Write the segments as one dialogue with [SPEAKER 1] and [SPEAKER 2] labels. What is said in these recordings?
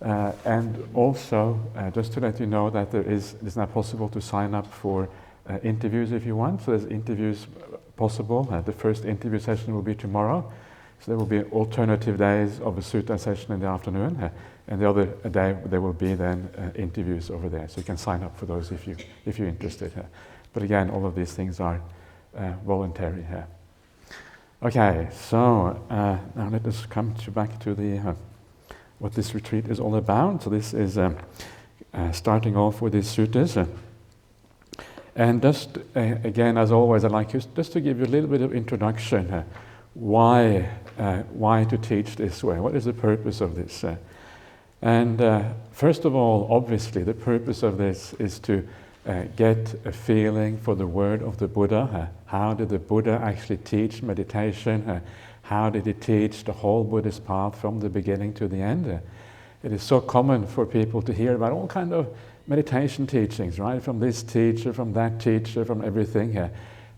[SPEAKER 1] And also, just to let you know that it's now possible to sign up for interviews if you want. So there's interviews possible. The first interview session will be tomorrow. So there will be alternative days of a sutta session in the afternoon, and the other day there will be then interviews over there. So you can sign up for those if you're interested. But again, all of these things are voluntary. Okay, so now let us come back to the what this retreat is all about. So this is starting off with these suttas. And just again, as always, I'd like just to give you a little bit of introduction. Why to teach this way? What is the purpose of this? And first of all, obviously, the purpose of this is to get a feeling for the word of the Buddha. How did the Buddha actually teach meditation? How did he teach the whole Buddhist path from the beginning to the end? It is so common for people to hear about all kind of meditation teachings, right? From this teacher, from that teacher, from everything.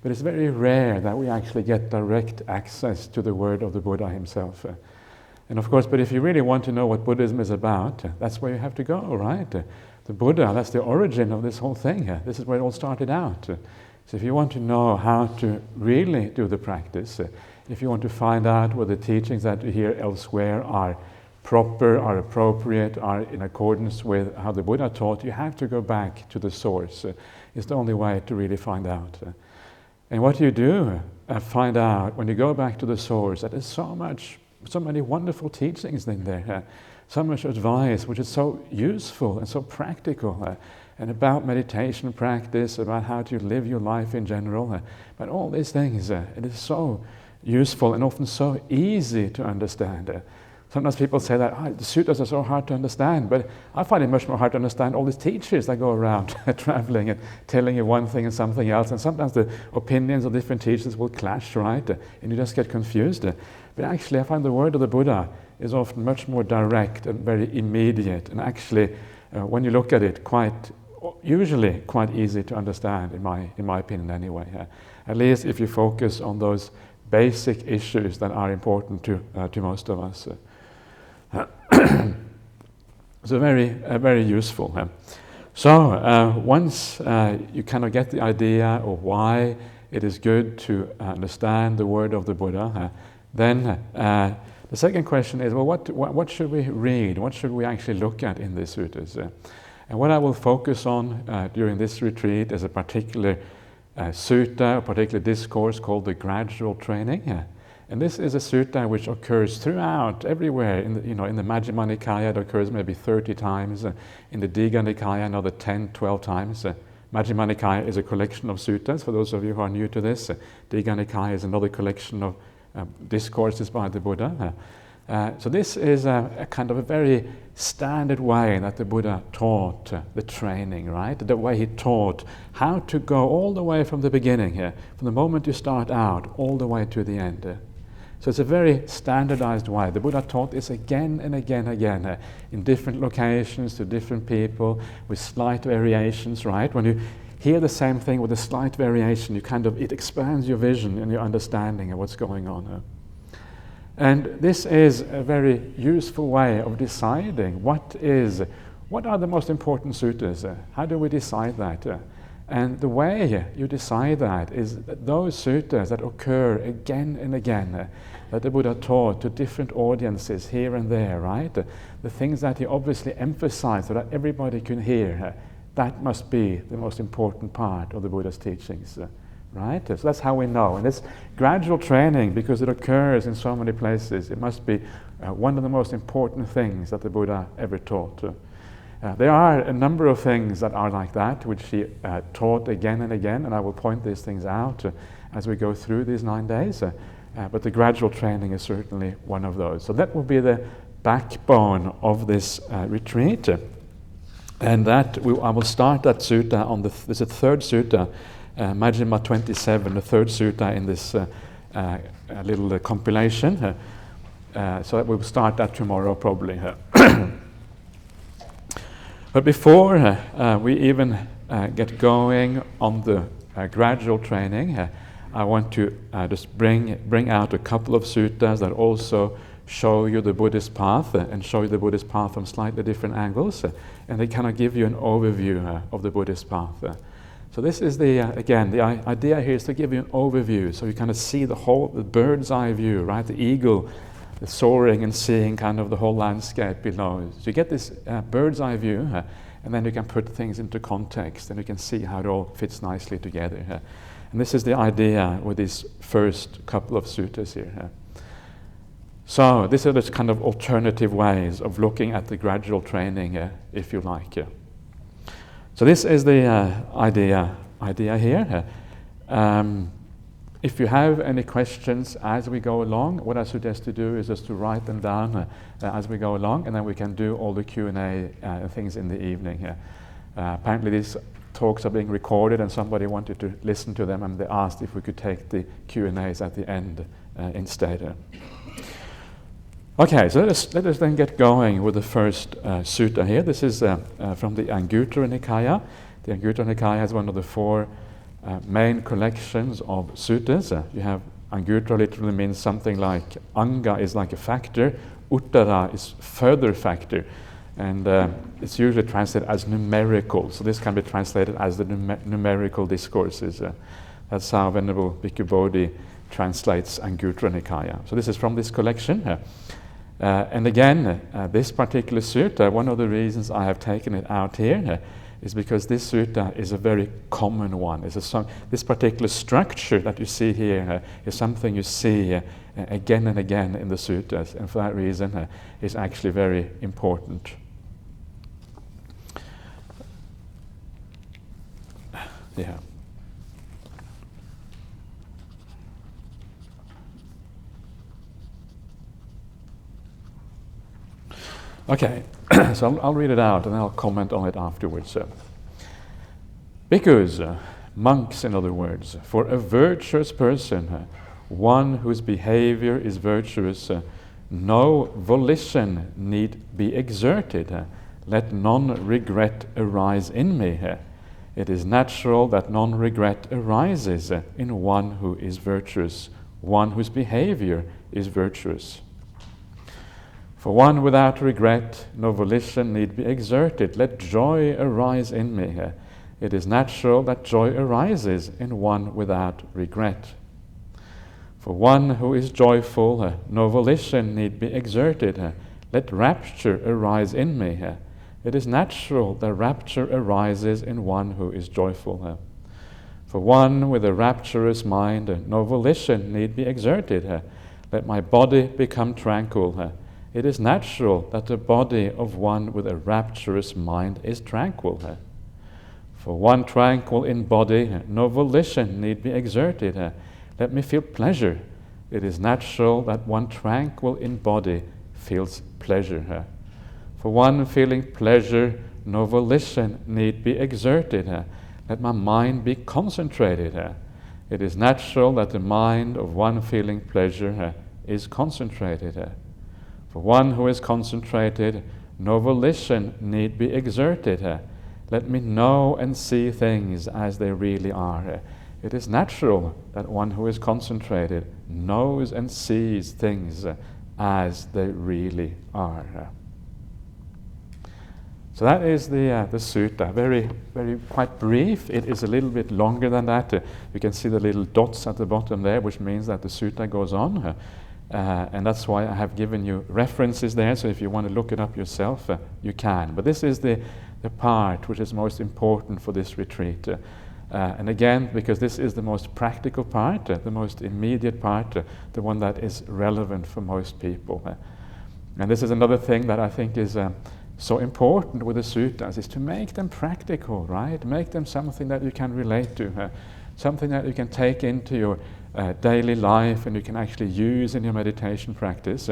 [SPEAKER 1] But it's very rare that we actually get direct access to the word of the Buddha himself. And of course, but if you really want to know what Buddhism is about, that's where you have to go, right? The Buddha, that's the origin of this whole thing. This is where it all started out. So if you want to know how to really do the practice, if you want to find out whether the teachings that you hear elsewhere are proper, are appropriate, are in accordance with how the Buddha taught, you have to go back to the source. It's the only way to really find out. And what you do find out when you go back to the source, that there's so many wonderful teachings in there, so much advice which is so useful and so practical, and about meditation practice, about how to live your life in general, but all these things, it is so useful and often so easy to understand. Sometimes people say that the suttas are so hard to understand, but I find it much more hard to understand all these teachers that go around traveling and telling you one thing and something else, and sometimes the opinions of different teachers will clash, right? And you just get confused. But actually I find the word of the Buddha is often much more direct and very immediate, and actually when you look at it, usually quite easy to understand in my opinion anyway. At least if you focus on those basic issues that are important to most of us. So very useful. So once you kind of get the idea of why it is good to understand the word of the Buddha, then the second question is, well, what should we read? What should we actually look at in these suttas? And what I will focus on during this retreat is a particular sutta, a particular discourse called the gradual training. And this is a sutta which occurs throughout, everywhere. In the Majjhima Nikaya, it occurs maybe 30 times. In the Digha Nikaya, another 10, 12 times. Majjhima Nikaya is a collection of suttas, for those of you who are new to this. Digha Nikaya is another collection of discourses by the Buddha. So this is a kind of a very standard way that the Buddha taught the training, right? The way he taught how to go all the way from the beginning here, from the moment you start out, all the way to the end. So it's a very standardized way. The Buddha taught this again and again, in different locations, to different people, with slight variations, right? When you hear the same thing with a slight variation, it expands your vision and your understanding of what's going on. And this is a very useful way of deciding what are the most important suttas. How do we decide that? And the way you decide that is that those suttas that occur again and again, that the Buddha taught to different audiences here and there, right? The things that he obviously emphasized so that everybody can hear, that must be the most important part of the Buddha's teachings. Right? So that's how we know. And this gradual training, because it occurs in so many places, it must be one of the most important things that the Buddha ever taught. There are a number of things that are like that, which he taught again and again, and I will point these things out as we go through these 9 days. But the gradual training is certainly one of those. So that will be the backbone of this retreat. And I will start that sutta on there's a third sutta, Majjhima 27, the third sutta in this little compilation. So we'll start that tomorrow probably. But before we even get going on the gradual training, I want to just bring out a couple of suttas that also show you the Buddhist path and show you the Buddhist path from slightly different angles, and they kind of give you an overview of the Buddhist path. So this is the idea here is to give you an overview, so you kind of see the bird's eye view, right? The eagle soaring and seeing kind of the whole landscape below. So you get this bird's eye view, and then you can put things into context, and you can see how it all fits nicely together. And this is the idea with these first couple of suttas here. So these are the kind of alternative ways of looking at the gradual training, if you like. So this is the idea here. If you have any questions as we go along, what I suggest to do is just to write them down as we go along, and then we can do all the Q&A things in the evening. Apparently these talks are being recorded, and somebody wanted to listen to them, and they asked if we could take the Q&As at the end instead. Okay, so let us then get going with the first sutta here. This is from the Anguttara Nikaya. The Anguttara Nikaya is one of the four main collections of suttas. You have Anguttara literally means something like Anga is like a factor, Uttara is further factor, and it's usually translated as numerical. So this can be translated as the numerical discourses. That's how Venerable Bhikkhu Bodhi translates Anguttara Nikaya. So this is from this collection. And again, this particular sutta, one of the reasons I have taken it out here is because this sutta is a very common one. This particular structure that you see here is something you see again and again in the suttas, and for that reason is actually very important. Yeah. Okay, so I'll read it out and I'll comment on it afterwards. Bhikkhus, monks in other words, for a virtuous person, one whose behavior is virtuous, no volition need be exerted. Let none regret arise in me. It is natural that none regret arises in one who is virtuous, one whose behavior is virtuous. For one without regret, no volition need be exerted. Let joy arise in me. It is natural that joy arises in one without regret. For one who is joyful, no volition need be exerted. Let rapture arise in me. It is natural that rapture arises in one who is joyful. For one with a rapturous mind, no volition need be exerted. Let my body become tranquil. It is natural that the body of one with a rapturous mind is tranquil. For one tranquil in body, no volition need be exerted. Let me feel pleasure. It is natural that one tranquil in body feels pleasure. For one feeling pleasure, no volition need be exerted. Let my mind be concentrated. It is natural that the mind of one feeling pleasure is concentrated. For one who is concentrated, no volition need be exerted. Let me know and see things as they really are. It is natural that one who is concentrated knows and sees things as they really are. So that is the sutta. Very, very quite brief. It is a little bit longer than that. You can see the little dots at the bottom there, which means that the sutta goes on. And that's why I have given you references there, so if you want to look it up yourself, you can. But this is the part which is most important for this retreat. And again, because this is the most practical part, the most immediate part, the one that is relevant for most people. And this is another thing that I think is so important with the suttas, is to make them practical, right? Make them something that you can relate to, something that you can take into your daily life and you can actually use in your meditation practice.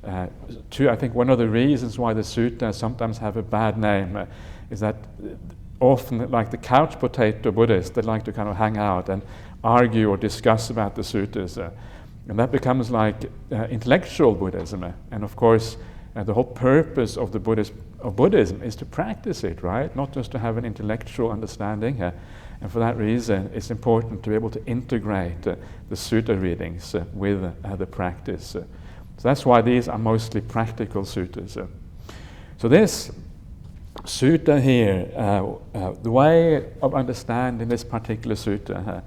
[SPEAKER 1] I think one of the reasons why the suttas sometimes have a bad name is that often, like the couch potato Buddhists, they like to kind of hang out and argue or discuss about the suttas. And that becomes like intellectual Buddhism. And of course, the whole purpose of Buddhism is to practice it, right? Not just to have an intellectual understanding. And for that reason, it's important to be able to integrate the sutta readings with the practice. So that's why these are mostly practical suttas. So this sutta here, the way of understanding this particular sutta,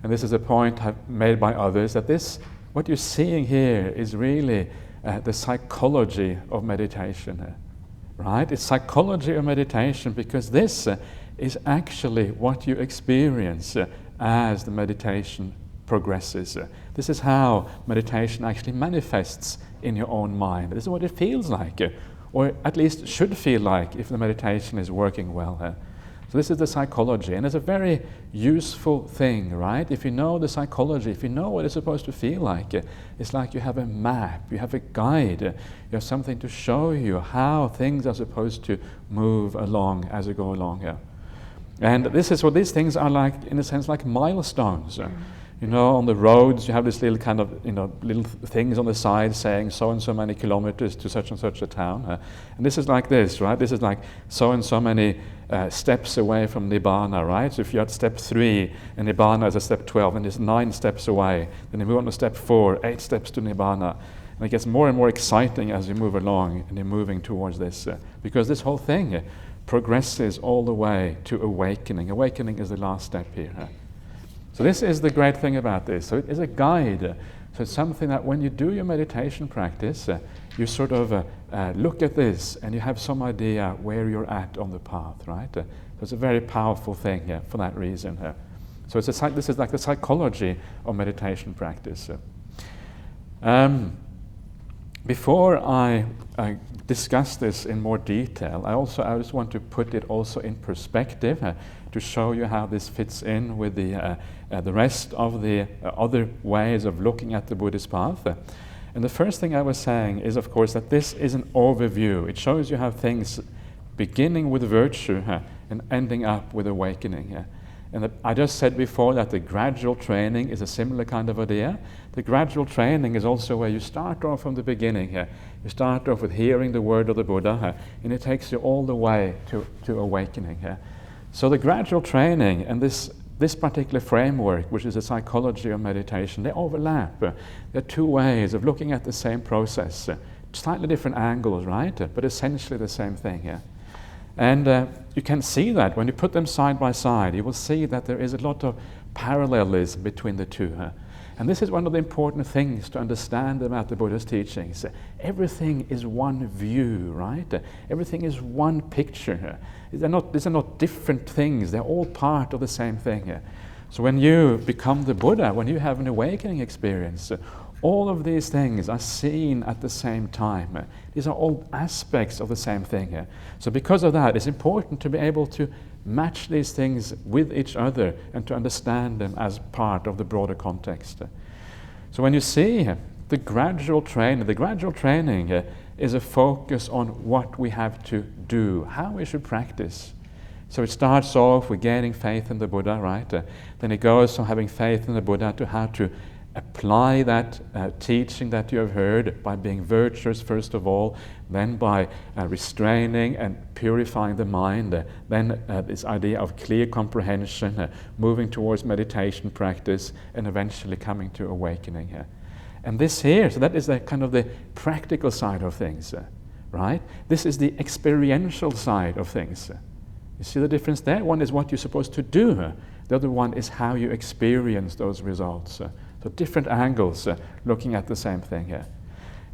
[SPEAKER 1] and this is a point made by others, that this, what you're seeing here is really the psychology of meditation, right? It's psychology of meditation because this is actually what you experience as the meditation progresses. This is how meditation actually manifests in your own mind. This is what it feels like, or at least should feel like if the meditation is working well. So this is the psychology, and it's a very useful thing, right? If you know the psychology, if you know what it's supposed to feel like, it's like you have a map, you have a guide, you have something to show you how things are supposed to move along as you go along. And this is what these things are like, in a sense, like milestones. You know, on the roads, you have this little kind of, little things on the side saying so and so many kilometers to such and such a town. And this is like this, right? This is like so and so many steps away from Nibbana, right? So if you're at step 3 and Nibbana is at step 12, and it's 9 steps away, then you move on to step 4, 8 steps to Nibbana. And it gets more and more exciting as you move along and you're moving towards this. Because this whole thing progresses all the way to awakening. Awakening is the last step here. So this is the great thing about this. So it is a guide. So it's something that when you do your meditation practice, you sort of look at this and you have some idea where you're at on the path, right? So it's a very powerful thing for that reason. So this is like the psychology of meditation practice. Before I discuss this in more detail, I just want to put it also in perspective to show you how this fits in with the rest of the other ways of looking at the Buddhist path. And the first thing I was saying is, of course, that this is an overview. It shows you how things beginning with virtue and ending up with awakening. And I just said before that the gradual training is a similar kind of idea. The gradual training is also where you start off from the beginning. You start off with hearing the word of the Buddha, and it takes you all the way to awakening. So the gradual training and this particular framework, which is the psychology of meditation, they overlap. There are two ways of looking at the same process, slightly different angles, right? But essentially the same thing. And you can see that when you put them side by side, you will see that there is a lot of parallelism between the two. And this is one of the important things to understand about the Buddha's teachings. Everything is one view, right? Everything is one picture. These are not different things. They're all part of the same thing. So when you become the Buddha, when you have an awakening experience, all of these things are seen at the same time. These are all aspects of the same thing. So because of that, it's important to be able to match these things with each other and to understand them as part of the broader context. So when you see the gradual training is a focus on what we have to do, how we should practice. So it starts off with gaining faith in the Buddha, right? Then it goes from having faith in the Buddha to how to apply that teaching that you have heard by being virtuous first of all, then by restraining and purifying the mind, then this idea of clear comprehension, moving towards meditation practice, and eventually coming to awakening. And this here, so that is the kind of the practical side of things, right? This is the experiential side of things. You see the difference there? One is what you're supposed to do. The other one is how you experience those results. So different angles looking at the same thing here.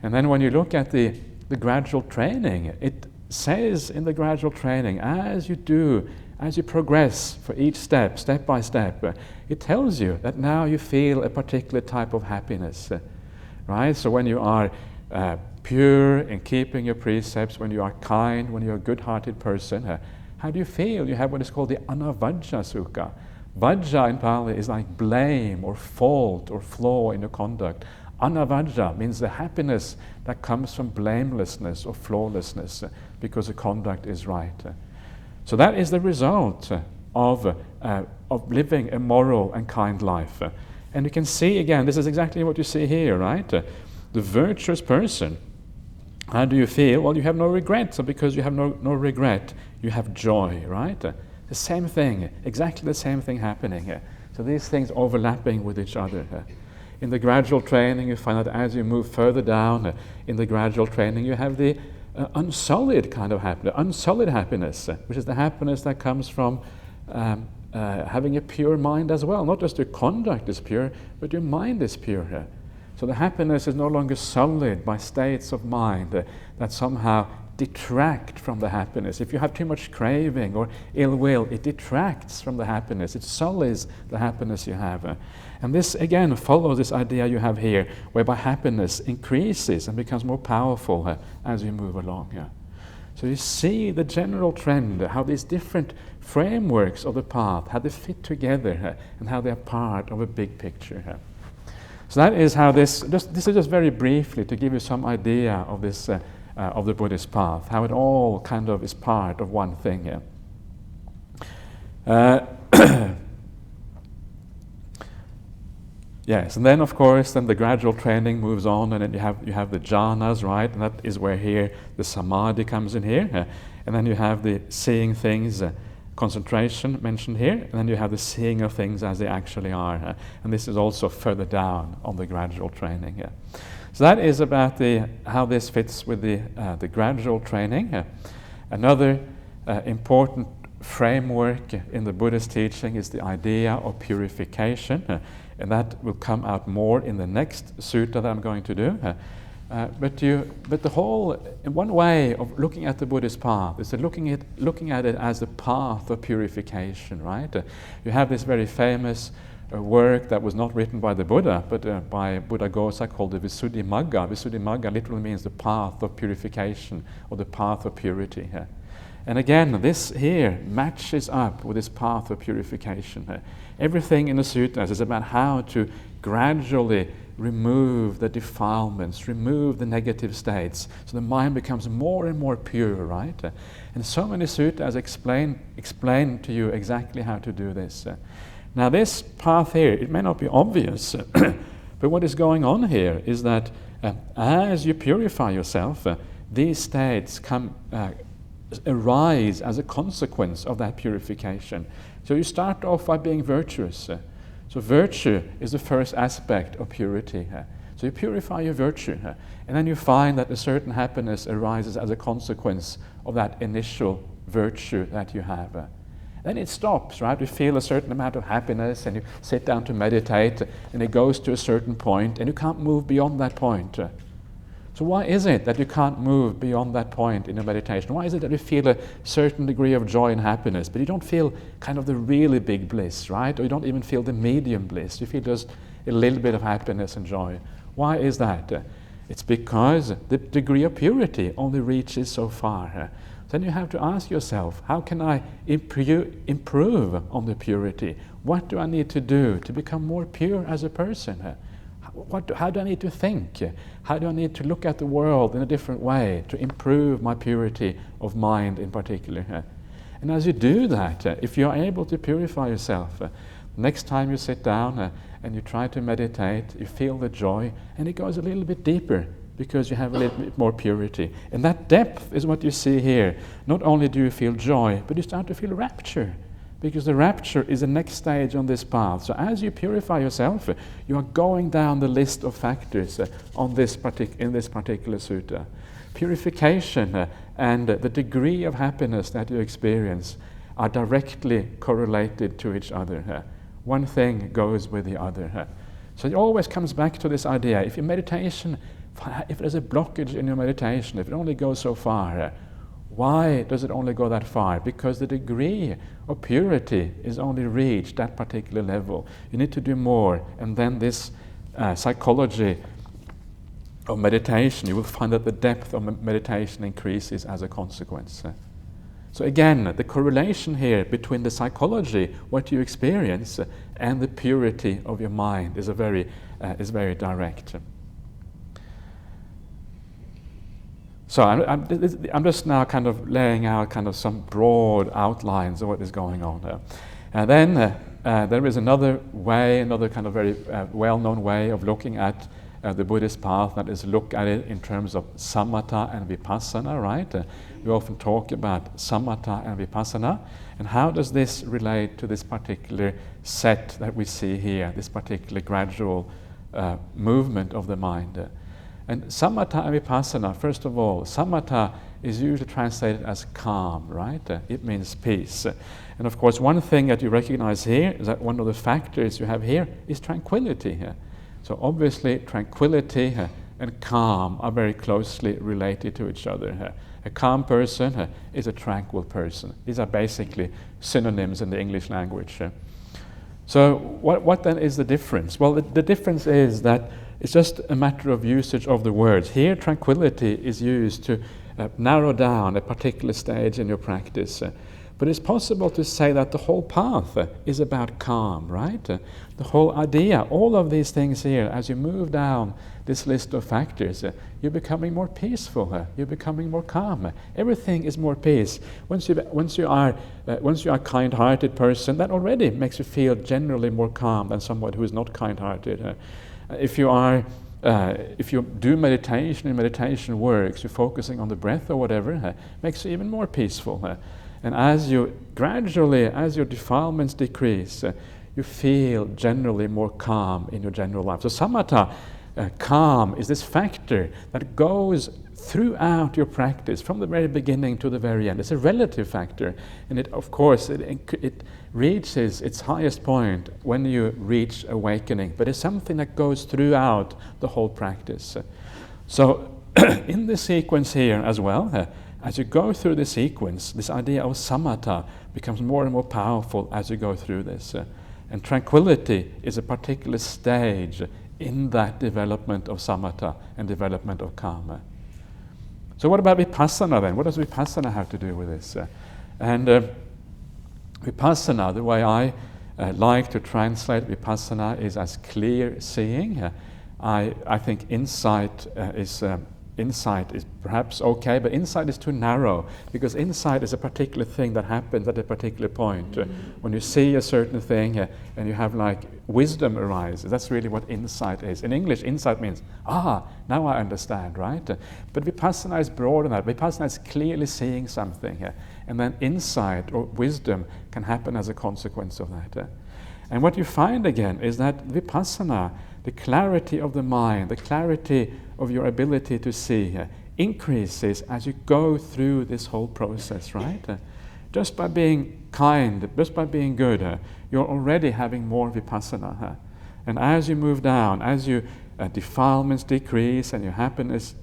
[SPEAKER 1] And then when you look at the gradual training, it says in the gradual training, as you progress for each step by step, it tells you that now you feel a particular type of happiness, right? So when you are pure in keeping your precepts, when you are kind, when you're a good-hearted person, how do you feel? You have what is called the anavajja sukha. Vajja in Pali is like blame or fault or flaw in your conduct. Anavajja means the happiness that comes from blamelessness or flawlessness because the conduct is right. So that is the result of living a moral and kind life. And you can see again, this is exactly what you see here, right? The virtuous person, how do you feel? Well, you have no regret. So because you have no regret, you have joy, right? The same thing, exactly the same thing happening here. So these things overlapping with each other. In the gradual training, you find that as you move further down in the gradual training, you have the unsullied kind of happiness, unsullied happiness, which is the happiness that comes from having a pure mind as well. Not just your conduct is pure, but your mind is pure. So the happiness is no longer sullied by states of mind that somehow detract from the happiness. If you have too much craving or ill will, it detracts from the happiness. It sullies the happiness you have. And this again follows this idea you have here, whereby happiness increases and becomes more powerful as you move along. So you see the general trend, how these different frameworks of the path, how they fit together and how they are part of a big picture. So that is how this is just very briefly to give you some idea of this of the Buddhist path, how it all kind of is part of one thing. Yes, and then of course, then the gradual training moves on, and then you have the jhanas, right? And that is where here the samadhi comes in here, and then you have the seeing things, concentration mentioned here, and then you have the seeing of things as they actually are, and this is also further down on the gradual training. So that is about how this fits with the gradual training. Another important framework in the Buddhist teaching is the idea of purification, and that will come out more in the next sutta that I'm going to do. But the whole, in one way of looking at the Buddhist path is looking at it as the path of purification, right? You have this very famous work that was not written by the Buddha, but by Buddhaghosa, called the Visuddhimagga. Visuddhimagga literally means the path of purification, or the path of purity. And again, this here matches up with this path of purification. Everything in the suttas is about how to gradually remove the defilements, remove the negative states, so the mind becomes more and more pure, right? And so many suttas explain to you exactly how to do this. Now this path here, it may not be obvious, but what is going on here is that as you purify yourself, these states arise as a consequence of that purification. So you start off by being virtuous. So virtue is the first aspect of purity. So you purify your virtue, and then you find that a certain happiness arises as a consequence of that initial virtue that you have. Then it stops, right? You feel a certain amount of happiness, and you sit down to meditate, and it goes to a certain point, and you can't move beyond that point. So why is it that you can't move beyond that point in your meditation? Why is it that you feel a certain degree of joy and happiness, but you don't feel kind of the really big bliss, right? Or you don't even feel the medium bliss. You feel just a little bit of happiness and joy. Why is that? It's because the degree of purity only reaches so far. Then you have to ask yourself, how can I improve on the purity? What do I need to do to become more pure as a person? How do I need to think? How do I need to look at the world in a different way to improve my purity of mind in particular? And as you do that, if you are able to purify yourself, next time you sit down and you try to meditate, you feel the joy, and it goes a little bit deeper because you have a little bit more purity. And that depth is what you see here. Not only do you feel joy, but you start to feel rapture, because the rapture is the next stage on this path. So as you purify yourself, you are going down the list of factors in this particular sutta. Purification and the degree of happiness that you experience are directly correlated to each other. One thing goes with the other. So it always comes back to this idea. If there's a blockage in your meditation, if it only goes so far, why does it only go that far? Because the degree of purity is only reached that particular level. You need to do more, and then this psychology of meditation, you will find that the depth of meditation increases as a consequence. So again, the correlation here between the psychology, what you experience, and the purity of your mind is very direct. So I'm just now kind of laying out kind of some broad outlines of what is going on there. And then there is another kind of very well-known way of looking at the Buddhist path, that is look at it in terms of samatha and vipassana, right? We often talk about samatha and vipassana, and how does this relate to this particular set that we see here, this particular gradual movement of the mind. And samatha and vipassana, first of all, samatha is usually translated as calm, right? It means peace. And of course, one thing that you recognize here is that one of the factors you have here is tranquility. So obviously, tranquility and calm are very closely related to each other. A calm person is a tranquil person. These are basically synonyms in the English language. So what then is the difference? Well, the difference is that it's just a matter of usage of the words. Here, tranquility is used to narrow down a particular stage in your practice. But it's possible to say that the whole path is about calm, right? The whole idea, all of these things here, as you move down this list of factors, you're becoming more peaceful, you're becoming more calm. Everything is more peace. Once you are a kind-hearted person, that already makes you feel generally more calm than someone who is not kind-hearted. If you do meditation and meditation works, you're focusing on the breath or whatever, makes you even more peaceful. And as your defilements decrease, you feel generally more calm in your general life. So samatha, calm, is this factor that goes throughout your practice from the very beginning to the very end. It's a relative factor, and it reaches its highest point when you reach awakening, but it's something that goes throughout the whole practice. So in this sequence here as well, as you go through the sequence, this idea of samatha becomes more and more powerful as you go through this. And tranquility is a particular stage in that development of samatha and development of calm. So what about vipassana then? What does vipassana have to do with this? Vipassana, the way I like to translate vipassana, is as clear seeing. I think insight is perhaps okay, but insight is too narrow, because insight is a particular thing that happens at a particular point. When you see a certain thing and you have wisdom arises, that's really what insight is. In English, insight means, now I understand, right? But vipassana is broader than that. Vipassana is clearly seeing something, and then insight or wisdom can happen as a consequence of that. And what you find again is that vipassana, the clarity of the mind, the clarity of your ability to see, increases as you go through this whole process, right? Just by being kind, just by being good, you're already having more vipassana. And as you move down, as your defilements decrease and your happiness,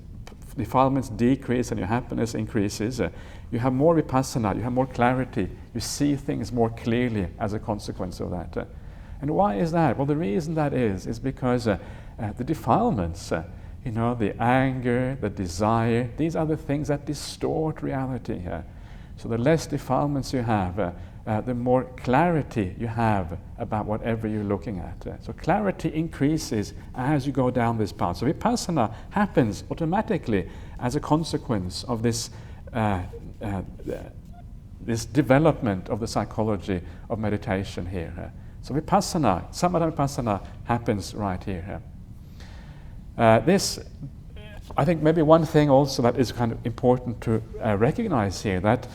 [SPEAKER 1] increases, you have more vipassana, you have more clarity, you see things more clearly as a consequence of that. And why is that? Well, the reason that is because the defilements, the anger, the desire, these are the things that distort reality. So the less defilements you have, the more clarity you have about whatever you're looking at. So clarity increases as you go down this path. So vipassana happens automatically as a consequence of this this development of the psychology of meditation here. So vipassana, samatha vipassana happens right here. This, I think maybe one thing also that is kind of important to recognize here, that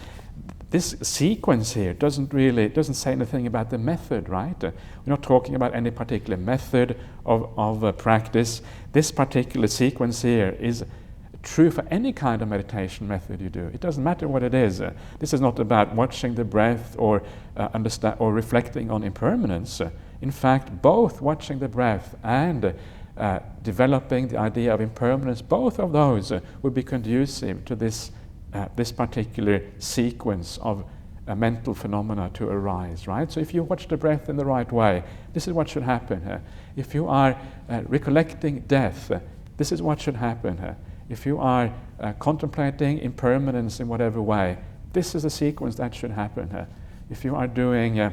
[SPEAKER 1] this sequence here doesn't say anything about the method, right? We're not talking about any particular method of practice. This particular sequence here is true for any kind of meditation method you do. It doesn't matter what it is. This is not about watching the breath or understand or reflecting on impermanence. In fact, both watching the breath and developing the idea of impermanence, both of those would be conducive to this particular sequence of mental phenomena to arise, right? So if you watch the breath in the right way, this is what should happen. If you are recollecting death, this is what should happen. If you are contemplating impermanence in whatever way, this is the sequence that should happen. If you are doing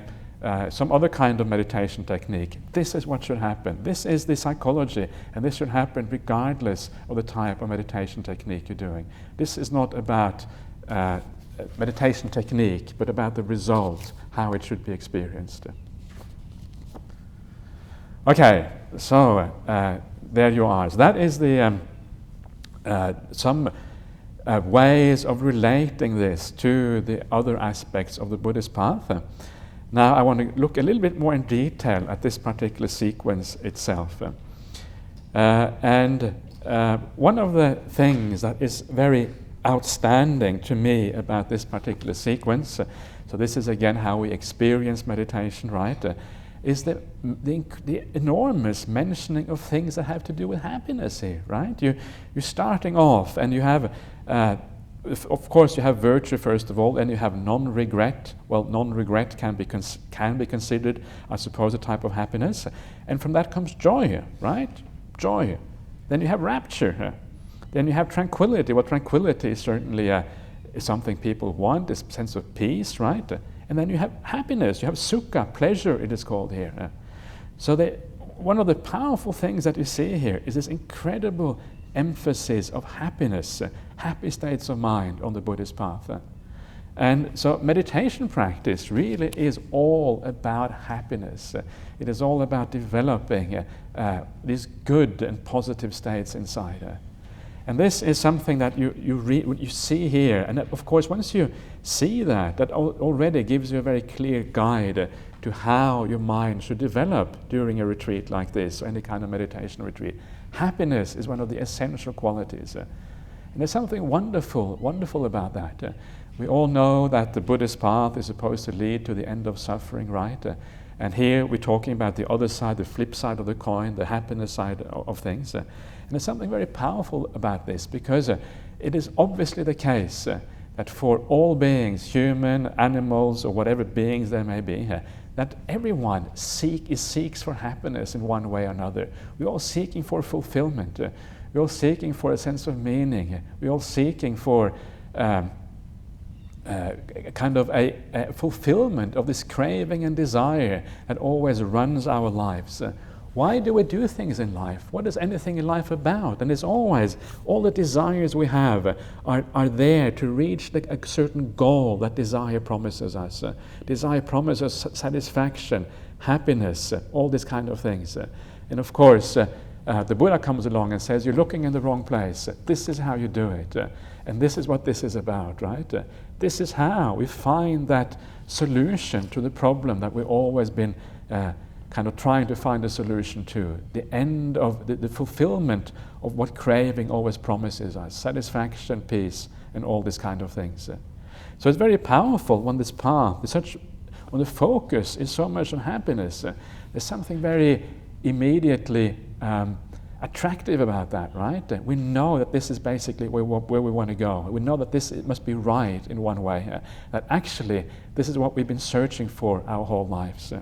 [SPEAKER 1] some other kind of meditation technique, this is what should happen. This is the psychology, and this should happen regardless of the type of meditation technique you're doing. This is not about meditation technique, but about the result, how it should be experienced. Okay, so there you are. So that is the some ways of relating this to the other aspects of the Buddhist path. Now I want to look a little bit more in detail at this particular sequence itself. And one of the things that is very outstanding to me about this particular sequence, so this is again how we experience meditation, right? Is the enormous mentioning of things that have to do with happiness here, right? You're starting off and you have, of course, you have virtue first of all, and you have non-regret. Well, non-regret can be considered, I suppose, a type of happiness, and from that comes joy, right? Joy. Then you have rapture. Then you have tranquility. Well, tranquility is certainly is something people want, this sense of peace, right? And then you have happiness. You have sukha, pleasure, it is called here. So one of the powerful things that you see here is this incredible emphasis of happiness, happy states of mind on the Buddhist path. And so meditation practice really is all about happiness. It is all about developing these good and positive states inside. And this is something that you see here. And of course, once you see that already gives you a very clear guide to how your mind should develop during a retreat like this, or any kind of meditation retreat. Happiness is one of the essential qualities. And there's something wonderful about that. We all know that the Buddhist path is supposed to lead to the end of suffering, right? And here we're talking about the other side, the flip side of the coin, the happiness side of things. And there's something very powerful about this, because it is obviously the case that for all beings, human, animals, or whatever beings there may be, that everyone seeks for happiness in one way or another. We're all seeking for fulfillment. We're all seeking for a sense of meaning. We're all seeking for kind of a fulfillment of this craving and desire that always runs our lives. Why do we do things in life? What is anything in life about? And it's always, all the desires we have are there to reach a certain goal that desire promises us. Desire promises satisfaction, happiness, all these kind of things. And of course, the Buddha comes along and says, you're looking in the wrong place. This is how you do it. And this is what this is about, right? This is how we find that solution to the problem that we've always been kind of trying to find a solution to. The end of the fulfillment of what craving always promises us. Satisfaction, peace, and all these kind of things. So it's very powerful when this path, when the focus is so much on happiness. There's something very immediately attractive about that, right? We know that this is basically where we want to go. We know that it must be right in one way. That actually this is what we've been searching for our whole lives.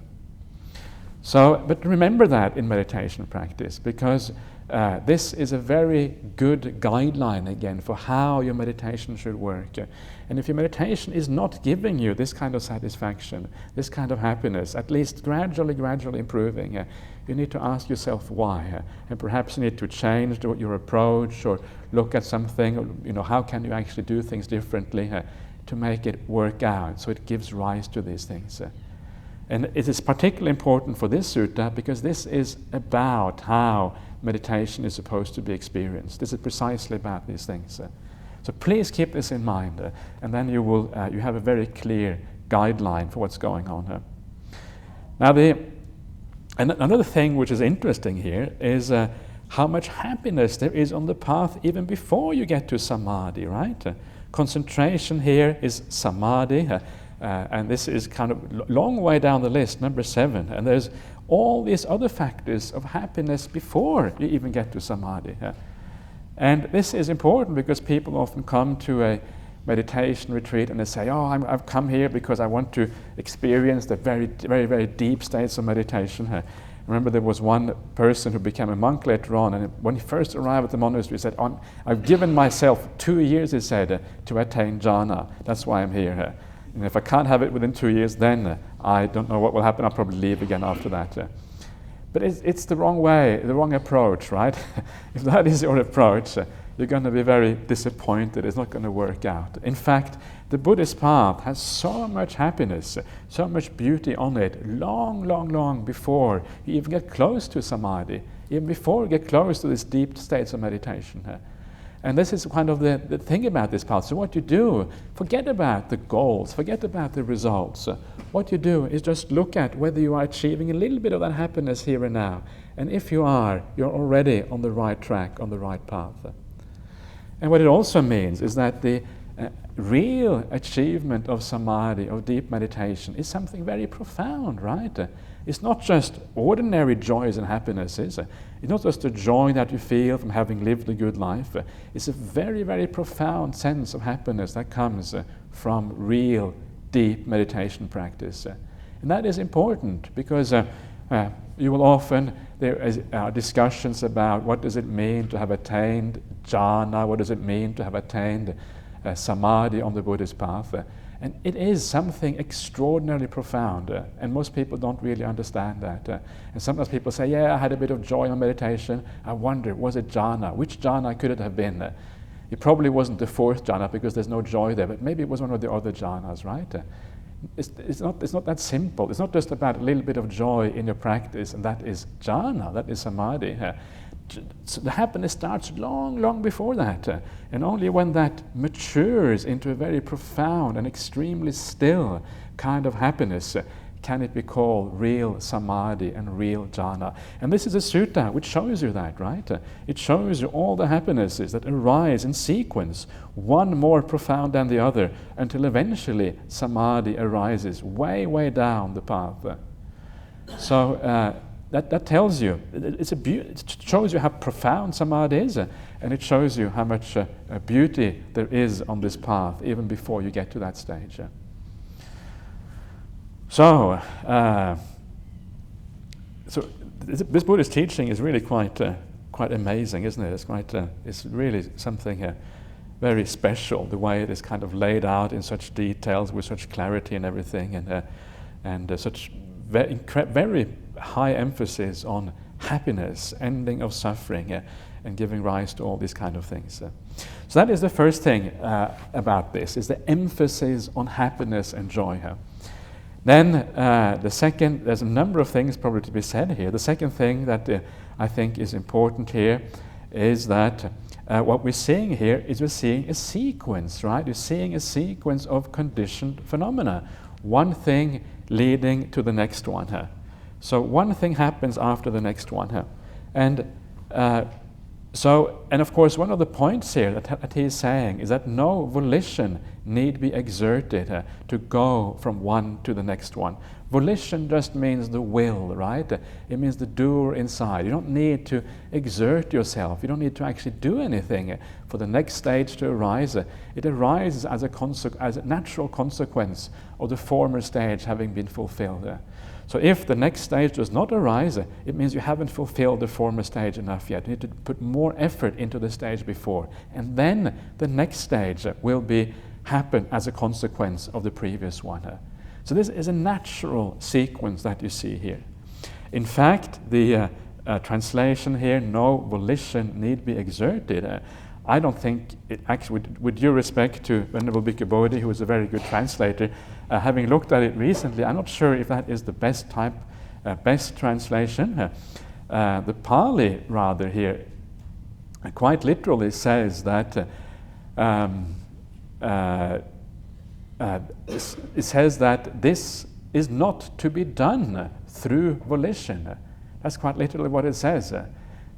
[SPEAKER 1] But remember that in meditation practice, because this is a very good guideline again for how your meditation should work. And if your meditation is not giving you this kind of satisfaction, this kind of happiness, at least gradually improving, you need to ask yourself why. And perhaps you need to change your approach, or look at something, how can you actually do things differently to make it work out so it gives rise to these things. And it is particularly important for this sutta because this is about how meditation is supposed to be experienced. This is precisely about these things. So please keep this in mind, and then you have a very clear guideline for what's going on. Now, another thing which is interesting here is how much happiness there is on the path even before you get to samadhi, right? Concentration here is samadhi. And this is kind of long way down the list, number 7. And there's all these other factors of happiness before you even get to samadhi. And this is important because people often come to a meditation retreat and they say, I've come here because I want to experience the very, very, very deep states of meditation. I remember there was one person who became a monk later on, and when he first arrived at the monastery, he said, I've given myself 2 years, he said, to attain jhana. That's why I'm here. And if I can't have it within 2 years, then I don't know what will happen. I'll probably leave again after that. But it's the wrong way, the wrong approach, right? If that is your approach, you're going to be very disappointed. It's not going to work out. In fact, the Buddhist path has so much happiness, so much beauty on it, long before you even get close to samadhi, even before you get close to these deep states of meditation. And this is kind of the thing about this path. So what you do, forget about the goals, forget about the results. What you do is just look at whether you are achieving a little bit of that happiness here and now. And if you are, you're already on the right track, on the right path. And what it also means is that the real achievement of samadhi, of deep meditation, is something very profound, right? It's not just ordinary joys and happinesses. It's not just the joy that you feel from having lived a good life. It's a very, very profound sense of happiness that comes from real, deep meditation practice. And that is important because you will often, there are discussions about what does it mean to have attained jhana, what does it mean to have attained samadhi on the Buddhist path. And it is something extraordinarily profound, and most people don't really understand that. And sometimes people say, yeah, I had a bit of joy on meditation. I wonder, was it jhana? Which jhana could it have been? It probably wasn't the fourth jhana because there's no joy there, but maybe it was one of the other jhanas, right? It's not that simple. It's not just about a little bit of joy in your practice, and that is jhana, that is samadhi. So the happiness starts long, long before that. And only when that matures into a very profound and extremely still kind of happiness can it be called real samadhi and real jhana. And this is a sutta which shows you that, right? It shows you all the happinesses that arise in sequence, one more profound than the other, until eventually samadhi arises way, way down the path. So that tells you, it shows you how profound samadhi is, and it shows you how much beauty there is on this path, even before you get to that stage. So this Buddhist teaching is really quite amazing, isn't it? It's really something very special, the way it is kind of laid out in such details, with such clarity and everything, and such very high emphasis on happiness, ending of suffering, and giving rise to all these kind of things. So that is the first thing about this, is the emphasis on happiness and joy. Then the second, there's a number of things probably to be said here. The second thing that I think is important here is that what we're seeing here is we're seeing a sequence, right? You're seeing a sequence of conditioned phenomena, one thing leading to the next one. So one thing happens after the next one. And of course, one of the points here that he is saying is that no volition need be exerted to go from one to the next one. Volition just means the will, right? It means the doer inside. You don't need to exert yourself. You don't need to actually do anything for the next stage to arise. It arises as a natural consequence of the former stage having been fulfilled. So if the next stage does not arise, it means you haven't fulfilled the former stage enough yet. You need to put more effort into the stage before. And then the next stage will happen as a consequence of the previous one. So this is a natural sequence that you see here. In fact, the translation here, no volition need be exerted, I don't think it actually, with due respect to Venerable Bhikkhu Bodhi, who is a very good translator, having looked at it recently, I'm not sure if that is the best translation. The Pali, rather, here quite literally says that it says that this is not to be done through volition. That's quite literally what it says.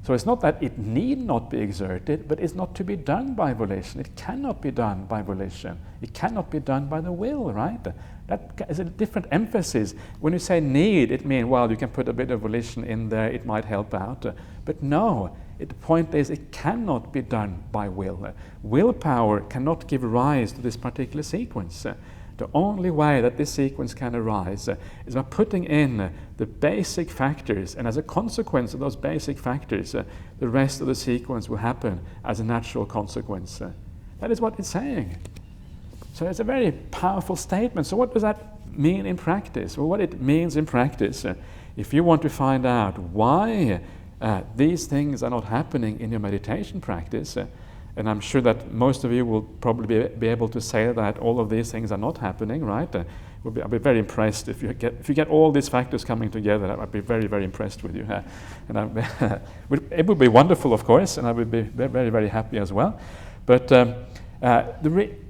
[SPEAKER 1] So it's not that it need not be exerted, but it's not to be done by volition. It cannot be done by volition. It cannot be done by the will, right? That is a different emphasis. When you say need, it means, well, you can put a bit of volition in there, it might help out. But no, the point is it cannot be done by will. Willpower cannot give rise to this particular sequence. The only way that this sequence can arise is by putting in the basic factors, and as a consequence of those basic factors, the rest of the sequence will happen as a natural consequence. That is what it's saying. So it's a very powerful statement. So what does that mean in practice? Well, what it means in practice, if you want to find out why these things are not happening in your meditation practice, And I'm sure that most of you will probably be able to say that all of these things are not happening, right? I'll be very impressed if you get all these factors coming together. I'd be very, very impressed with you. And it would be wonderful, of course, and I would be very, very happy as well. But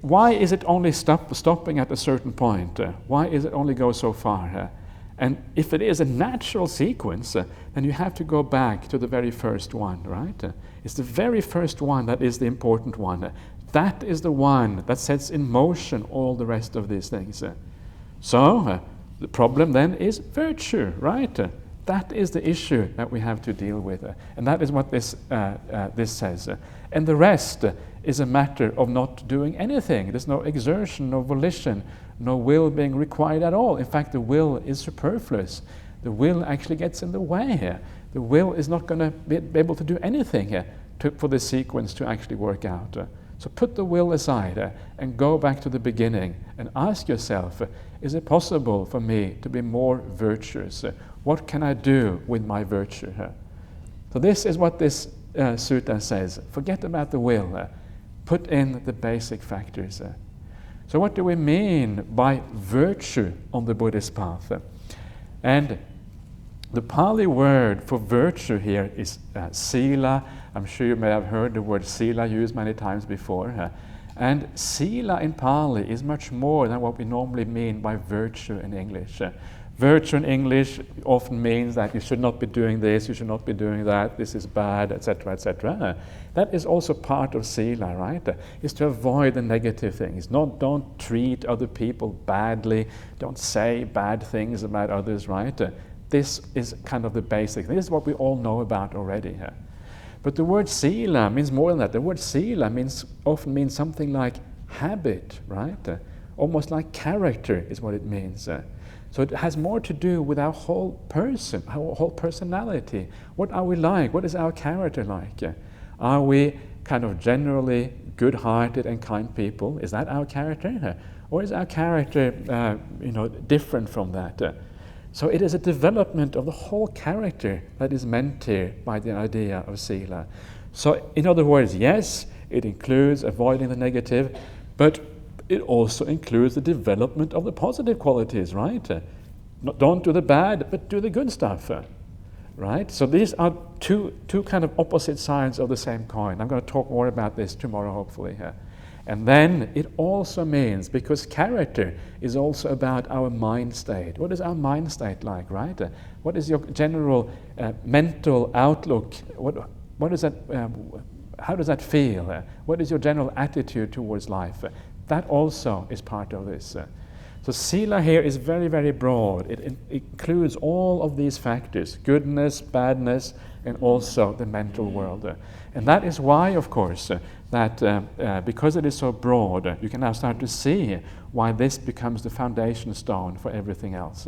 [SPEAKER 1] why is it only stopping at a certain point? Why is it only go so far? And if it is a natural sequence, then you have to go back to the very first one, right? It's the very first one that is the important one. That is the one that sets in motion all the rest of these things. So the problem then is virtue, right? That is the issue that we have to deal with. And that is what this says. And the rest is a matter of not doing anything. There's no exertion, no volition, no will being required at all. In fact, the will is superfluous. The will actually gets in the way here. The will is not going to be able to do anything here for the sequence to actually work out. So put the will aside and go back to the beginning and ask yourself, is it possible for me to be more virtuous? What can I do with my virtue? So this is what this sutta says. Forget about the will. Put in the basic factors. So what do we mean by virtue on the Buddhist path? And the Pali word for virtue here is sila. I'm sure you may have heard the word sila used many times before. And sila in Pali is much more than what we normally mean by virtue in English. Virtue in English often means that you should not be doing this, you should not be doing that, this is bad, etc., etc. That is also part of sila, right? Is to avoid the negative things. Don't treat other people badly, don't say bad things about others, right? This is kind of the basic. This is what we all know about already. But the word sila means more than that. The word sila often means something like habit, right? Almost like character is what it means. So it has more to do with our whole person, our whole personality. What are we like? What is our character like? Are we kind of generally good-hearted and kind people? Is that our character? Or is our character different from that? So it is a development of the whole character that is meant here by the idea of sila. So in other words, yes, it includes avoiding the negative, but it also includes the development of the positive qualities, right? Don't do the bad, but do the good stuff, right? So these are two kind of opposite sides of the same coin. I'm going to talk more about this tomorrow, hopefully. And then it also means, because character is also about our mind state. What is our mind state like, right? What is your general mental outlook? What is that? How does that feel? What is your general attitude towards life? That also is part of this. So sila here is very, very broad. It includes all of these factors, goodness, badness, and also the mental world. And that is why, of course, that because it is so broad, you can now start to see why this becomes the foundation stone for everything else.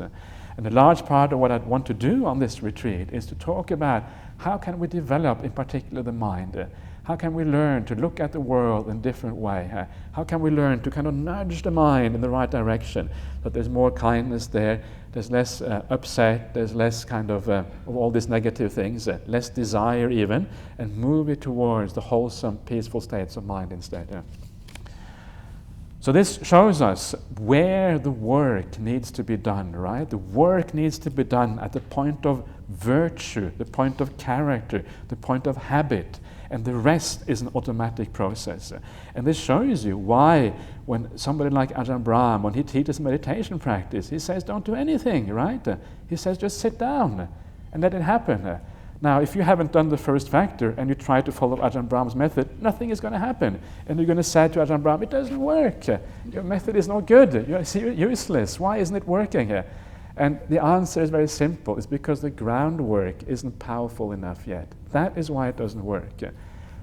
[SPEAKER 1] And a large part of what I want to do on this retreat is to talk about how can we develop, in particular, the mind. How can we learn to look at the world in a different way? How can we learn to kind of nudge the mind in the right direction, that there's more kindness there, there's less upset, there's less kind of all these negative things, less desire even, and move it towards the wholesome, peaceful states of mind instead. So this shows us where the work needs to be done, right? The work needs to be done at the point of virtue, the point of character, the point of habit, and the rest is an automatic process. And this shows you why when somebody like Ajahn Brahmali, when he teaches meditation practice, he says don't do anything, right? He says just sit down and let it happen. Now, if you haven't done the first factor and you try to follow Ajahn Brahmali's method, nothing is going to happen. And you're going to say to Ajahn Brahmali, it doesn't work. Your method is not good. You're useless. Why isn't it working? And the answer is very simple. It's because the groundwork isn't powerful enough yet. That is why it doesn't work.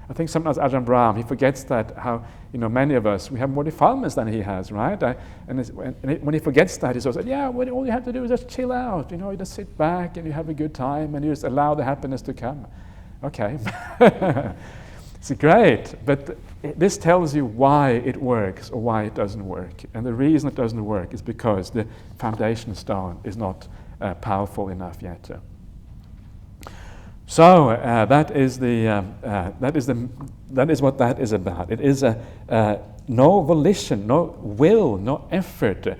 [SPEAKER 1] I think sometimes Ajahn Brahmali, he forgets that how, many of us, we have more defilements than he has, right? When he forgets that, he says, yeah, all you have to do is just chill out. You just sit back and you have a good time and you just allow the happiness to come. Okay. It's great, but this tells you why it works or why it doesn't work. And the reason it doesn't work is because the foundation stone is not powerful enough yet. So that is what that is about. It is no volition, no will, no effort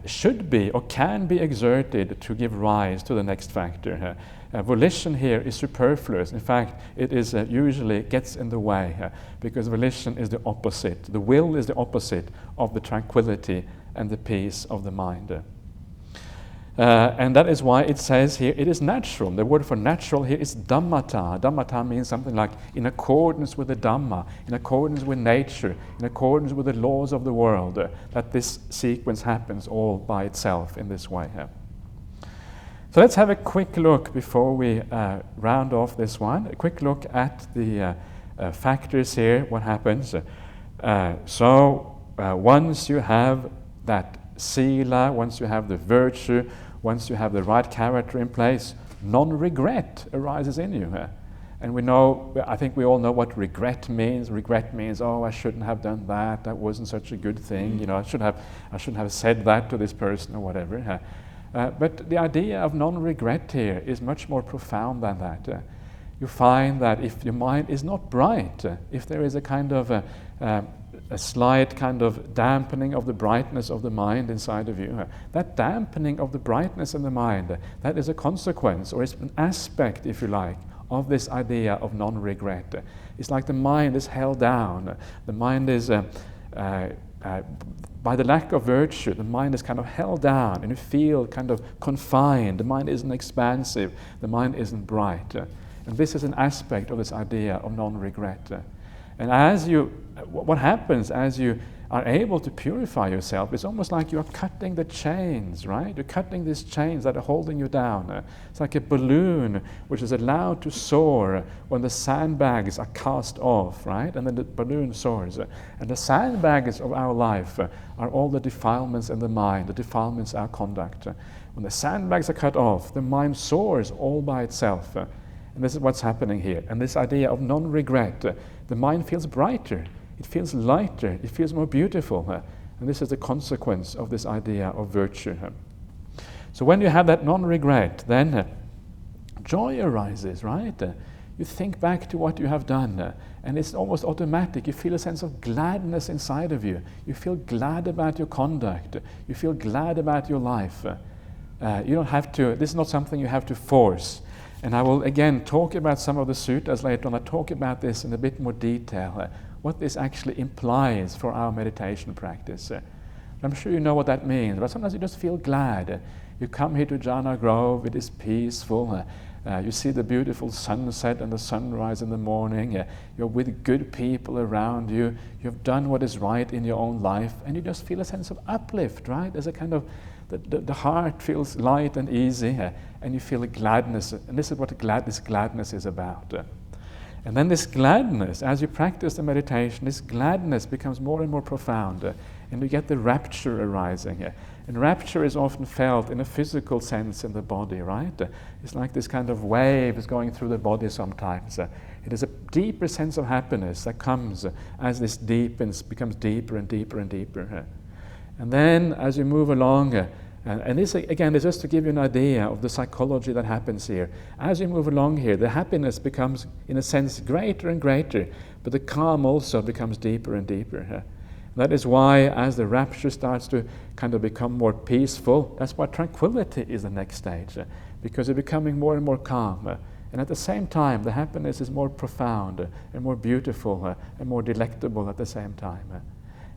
[SPEAKER 1] should be or can be exerted to give rise to the next factor. Volition here is superfluous. In fact, it is usually gets in the way because volition is the opposite. The will is the opposite of the tranquility and the peace of the mind. And that is why it says here, it is natural. The word for natural here is dhammata. Dhammata means something like in accordance with the Dhamma, in accordance with nature, in accordance with the laws of the world, that this sequence happens all by itself in this way. So let's have a quick look before we round off this one. A quick look at the factors here, what happens. Once you have that sila, once you have the virtue, once you have the right character in place, non-regret arises in you. And we know, I think we all know what regret means. Regret means, oh, I shouldn't have done that. That wasn't such a good thing. You know, I shouldn't have said that to this person or whatever. But the idea of non-regret here is much more profound than that. You find that if your mind is not bright, if there is a kind of a slight kind of dampening of the brightness of the mind inside of you, that dampening of the brightness in the mind, that is a consequence, or it's an aspect, if you like, of this idea of non-regret. It's like the mind is held down. The mind is, by the lack of virtue, the mind is kind of held down, and you feel kind of confined. The mind isn't expansive. The mind isn't bright. And this is an aspect of this idea of non-regret. And what happens as you are able to purify yourself, it's almost like you are cutting the chains, right? You're cutting these chains that are holding you down. It's like a balloon which is allowed to soar when the sandbags are cast off, right? And then the balloon soars. And the sandbags of our life are all the defilements in the mind, the defilements in our conduct. When the sandbags are cut off, the mind soars all by itself. And this is what's happening here. And this idea of non-regret, the mind feels brighter, it feels lighter, it feels more beautiful. And this is the consequence of this idea of virtue. So when you have that non-regret, then joy arises, right? You think back to what you have done, and it's almost automatic. You feel a sense of gladness inside of you. You feel glad about your conduct. You feel glad about your life. You don't have to, this is not something you have to force. And I will again talk about some of the suttas later on. I'll talk about this in a bit more detail, what this actually implies for our meditation practice. I'm sure you know what that means, but sometimes you just feel glad. You come here to Jhana Grove, it is peaceful. You see the beautiful sunset and the sunrise in the morning. You're with good people around you. You've done what is right in your own life, and you just feel a sense of uplift, right? There's a kind of, the heart feels light and easy, and you feel a gladness. And this is what this gladness is about. And then this gladness, as you practice the meditation, this gladness becomes more and more profound, and you get the rapture arising. And rapture is often felt in a physical sense in the body, right? It's like this kind of wave is going through the body sometimes. It is a deeper sense of happiness that comes as this deepens, becomes deeper and deeper and deeper. And then as you move along, and this again is just to give you an idea of the psychology that happens here. As you move along here, the happiness becomes, in a sense, greater and greater, but the calm also becomes deeper and deeper. That is why, as the rapture starts to kind of become more peaceful, that's why tranquility is the next stage, because you're becoming more and more calm. And at the same time, the happiness is more profound and more beautiful and more delectable at the same time.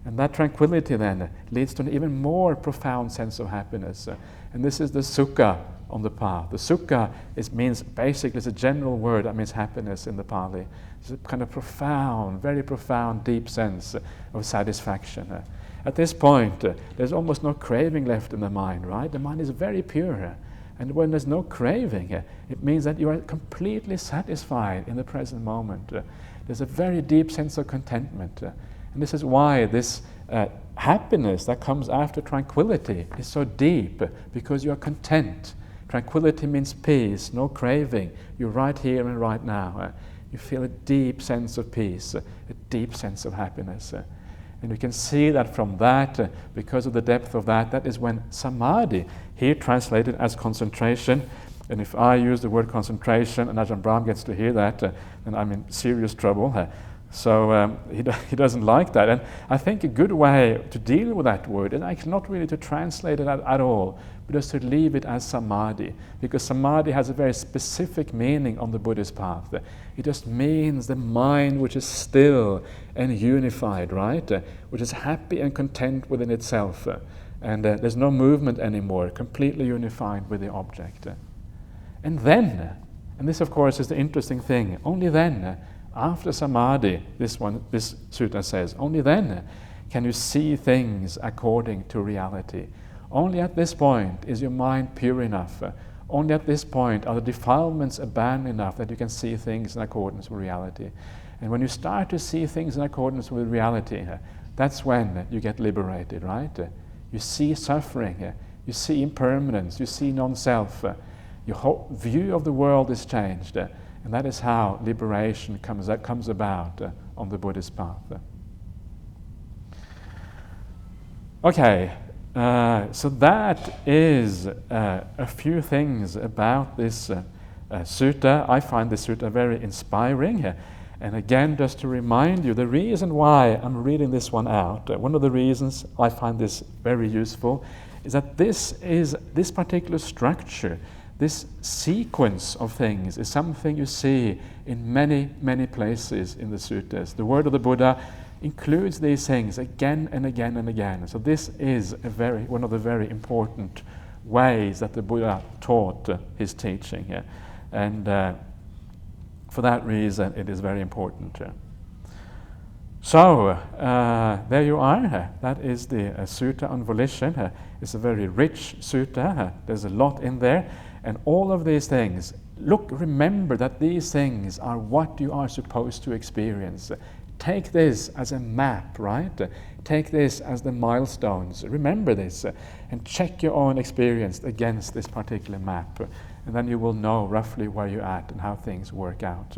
[SPEAKER 1] And that tranquility then leads to an even more profound sense of happiness. And this is the sukha on the path. The sukha means basically, it's a general word that means happiness in the Pali. It's a kind of profound, very profound, deep sense of satisfaction. At this point, there's almost no craving left in the mind, right? The mind is very pure. And when there's no craving, it means that you are completely satisfied in the present moment. There's a very deep sense of contentment. And this is why this happiness that comes after tranquility is so deep, because you are content. Tranquility means peace, no craving. You're right here and right now. You feel a deep sense of peace, a deep sense of happiness. And you can see that from that, because of the depth of that, that is when samadhi, here translated as concentration, And if I use the word concentration and Ajahn Brahm gets to hear that, then I'm in serious trouble. So he doesn't like that. And I think a good way to deal with that word is actually not really to translate it at all, but just to leave it as samadhi. Because samadhi has a very specific meaning on the Buddhist path. It just means the mind which is still and unified, right? Which is happy and content within itself. And there's no movement anymore, completely unified with the object. And then, and this of course is the interesting thing, only then, after samadhi, this sutta says, only then can you see things according to reality. Only at this point is your mind pure enough. Only at this point are the defilements abandoned enough that you can see things in accordance with reality. And when you start to see things in accordance with reality, that's when you get liberated, right? You see suffering, you see impermanence, you see non-self. Your whole view of the world is changed, and that is how liberation comes about on the Buddhist path. Okay, so that is a few things about this sutta. I find this sutta very inspiring. And again, just to remind you, the reason why I'm reading this one out, one of the reasons I find this very useful, is that this particular structure, this sequence of things is something you see in many, many places in the suttas. The word of the Buddha includes these things again and again and again. So this is one of the very important ways that the Buddha taught his teaching. And for that reason, it is very important. So, there you are. That is the sutta on volition. It's a very rich sutta. There's a lot in there. And all of these things, remember that these things are what you are supposed to experience. Take this as a map, right? Take this as the milestones. Remember this and check your own experience against this particular map. And then you will know roughly where you're at and how things work out.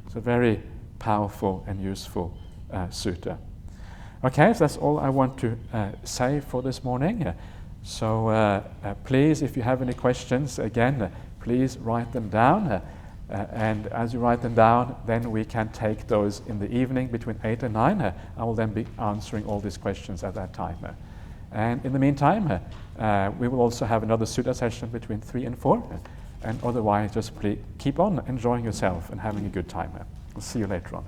[SPEAKER 1] It's a very powerful and useful sutta. Okay, so that's all I want to say for this morning. So please, if you have any questions, again, please write them down. And as you write them down, then we can take those in the evening between 8 and 9. I will then be answering all these questions at that time. And in the meantime, we will also have another sutta session between 3 and 4. And otherwise, just please keep on enjoying yourself and having a good time. We'll see you later on.